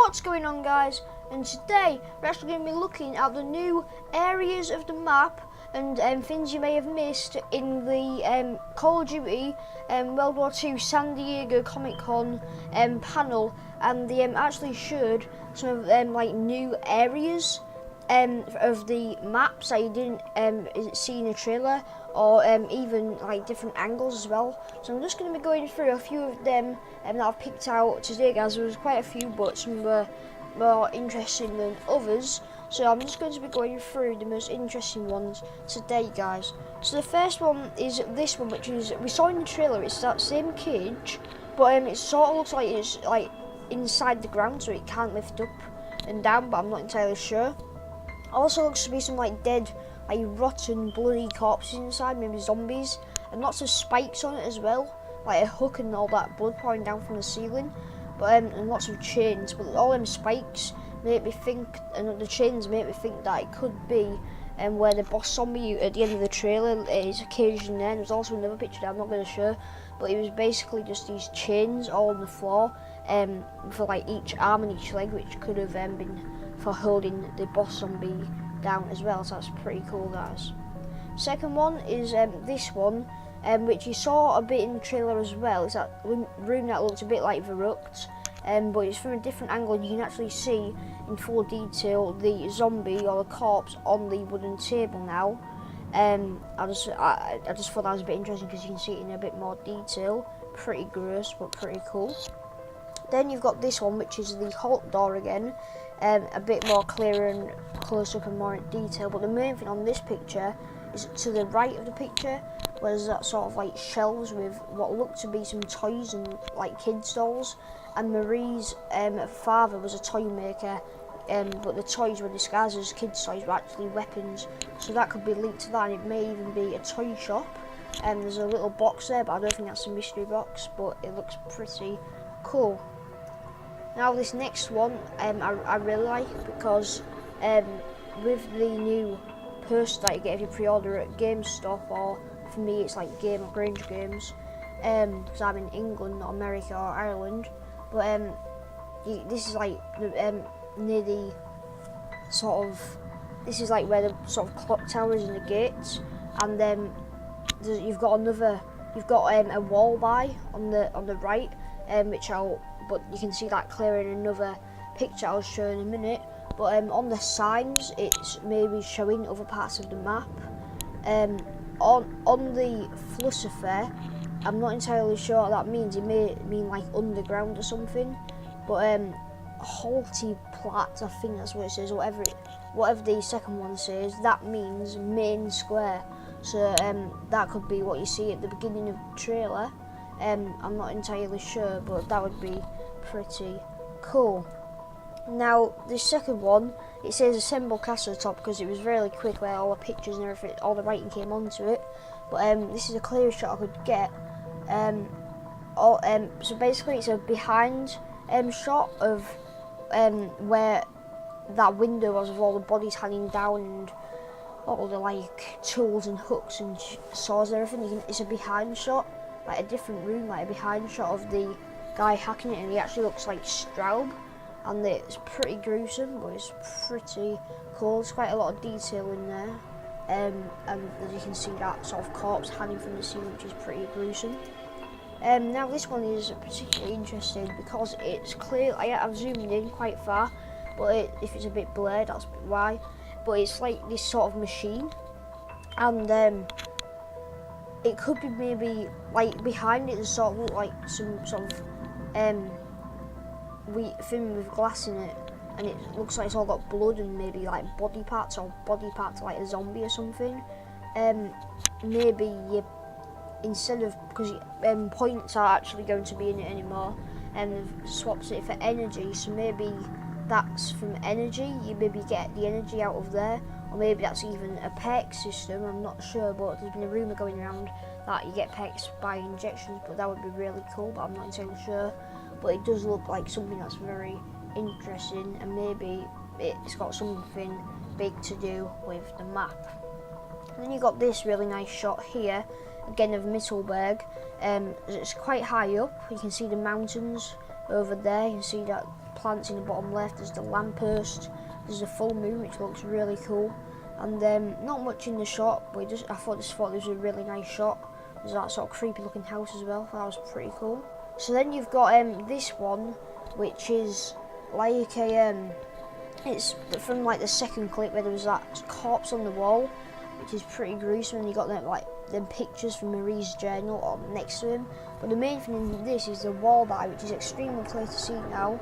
What's going on, guys? And today we're actually going to be looking at the new areas of the map and things you may have missed in the Call of Duty WW2 San Diego Comic Con panel, and they actually showed some of like new areas of the maps that you didn't see in the trailer, or even like different angles as well. So I'm just going to be going through a few of them that I've picked out today, guys. There was quite a few, but some were more interesting than others. So I'm just going to be going through the most interesting ones today, guys. So the first one is this one, which is, we saw in the trailer, it's that same cage, but it sort of looks like it's like inside the ground, so it can't lift up and down, but I'm not entirely sure. Also looks to be some like dead, like rotten, bloody corpses inside, maybe zombies, and lots of spikes on it as well, like a hook and all that blood pouring down from the ceiling. But and lots of chains, but all them spikes make me think, and the chains make me think that it could be where the boss zombie at the end of the trailer is occasionally there. And there's also another picture that I'm not going to show, but it was basically just these chains all on the floor for like each arm and each leg, which could have been for holding the boss zombie down as well. So that's pretty cool, guys. Second one is this one, which you saw a bit in the trailer as well. It's that room that looks a bit like Verruckt, but it's from a different angle, and you can actually see in full detail the zombie or the corpse on the wooden table now. I just thought that was a bit interesting because you can see it in a bit more detail. Pretty gross, but pretty cool. Then you've got this one, which is the halt door again, a bit more clear and close up and more in detail. But the main thing on this picture is to the right of the picture, where there's that sort of like shelves with what look to be some toys and like kids dolls. And Marie's father was a toy maker, but the toys were disguised as kids' toys, but actually weapons. So that could be linked to that, and it may even be a toy shop. There's a little box there, but I don't think that's a mystery box, but it looks pretty cool. Now this next one I really like, because with the new purse that you get if you pre-order at GameStop, or for me it's like Game or Grange Games, because I'm in England, not America or Ireland. But this is like near the sort of, this is like where the sort of clock tower is and the gates, and then you've got a wall by on the right, but you can see that clear in another picture I'll show in a minute. But on the signs, it's maybe showing other parts of the map. On the Flussafair, I'm not entirely sure what that means. It may mean like underground or something. But Halty Plat, I think that's what it says. Whatever the second one says, that means main square. So that could be what you see at the beginning of the trailer. I'm not entirely sure, but that would be pretty cool. Now the second one, it says assemble castle top because it was really quick where all the pictures and everything, all the writing came onto it. But this is the clearest shot I could get. So basically it's a behind shot of where that window was, with all the bodies hanging down and all the like tools and hooks and saws and everything. It's a behind shot, like a different room, like a behind shot of the guy hacking it, and he actually looks like Straub, and it's pretty gruesome, but it's pretty cool. There's quite a lot of detail in there, and as you can see, that sort of corpse hanging from the ceiling, which is pretty gruesome. Now this one is particularly interesting because it's clear. I've zoomed in quite far, but if it's a bit blurred, that's why. But it's like this sort of machine, and it could be maybe like behind it. There's sort of look like some sort of thing with glass in it, and it looks like it's all got blood and maybe like body parts like a zombie or something. Maybe you, instead of, because points are actually going to be in it anymore, and they've swapped it for energy, so maybe that's from energy. You maybe get the energy out of there, or maybe that's even a PEX system. I'm not sure, but there's been a rumour going around that you get PEX by injections, but that would be really cool, but I'm not entirely sure. But it does look like something that's very interesting, and maybe it's got something big to do with the map. And then you got this really nice shot here, again of Mittelberg. It's quite high up. You can see the mountains over there. You can see that plants in the bottom left. There's the lamppost. There's the full moon, which looks really cool. And not much in the shot, but I thought this was a really nice shot. There's that sort of creepy looking house as well. That was pretty cool. So then you've got this one, which is like it's from like the second clip where there was that corpse on the wall, which is pretty gruesome, and you got them pictures from Marie's journal next to him. But the main thing in this is the wall by, which is extremely clear to see now.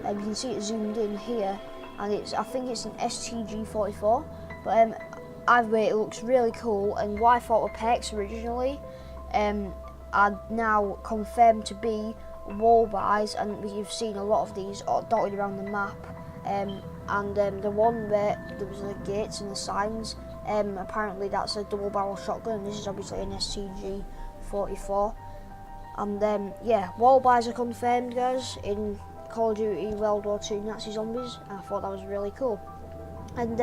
You can see it zoomed in here, and I think it's an STG-44. But either way, it looks really cool. And what I thought were pecs originally, are now confirmed to be wall buys, and we've seen a lot of these dotted around the map. The one where there was the gates and the signs, apparently that's a double barrel shotgun, and this is obviously an STG-44. And yeah, wall buys are confirmed, guys, in Call of Duty World War II Nazi Zombies, and I thought that was really cool. And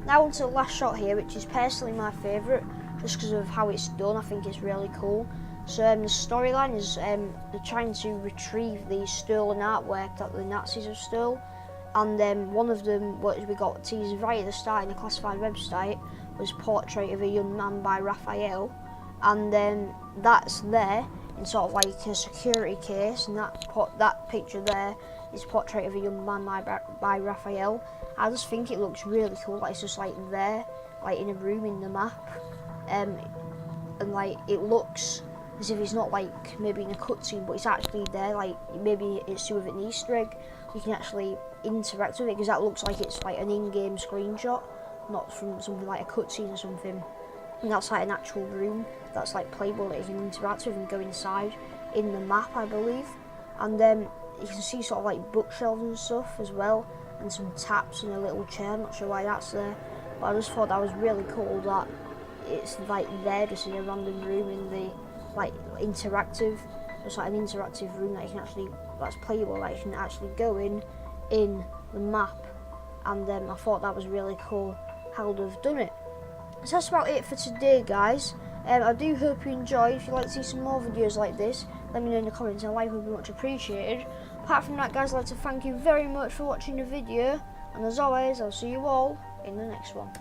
now onto the last shot here, which is personally my favourite, just because of how it's done. I think it's really cool. So the storyline is they're trying to retrieve the stolen artwork that the Nazis have stolen. And one of them, what we got teased right at the start in the classified website, was Portrait of a Young Man by Raphael. And that's there in sort of like a security case, and that picture there is Portrait of a Young Man by Raphael. I just think it looks really cool, like it's just like there, like in a room in the map. And like it looks as if it's not like maybe in a cutscene, but it's actually there, like maybe it's with an Easter egg. You can actually interact with it, because that looks like it's like an in-game screenshot, not from something like a cutscene or something. And that's like an actual room that's like playable that you can interact with and go inside in the map, I believe. And you can see sort of like bookshelves and stuff as well, and some taps and a little chair. I'm not sure why that's there, but I just thought that was really cool that it's like there just in a random room in the like interactive, just like an interactive room that you can actually, that's playable, that you can actually go in the map. And I thought that was really cool how they've done it. So that's about it for today, guys. I do hope you enjoyed. If you'd like to see some more videos like this, let me know in the comments, and a like would be much appreciated. Apart from that, guys, I'd like to thank you very much for watching the video, and as always, I'll see you all in the next one.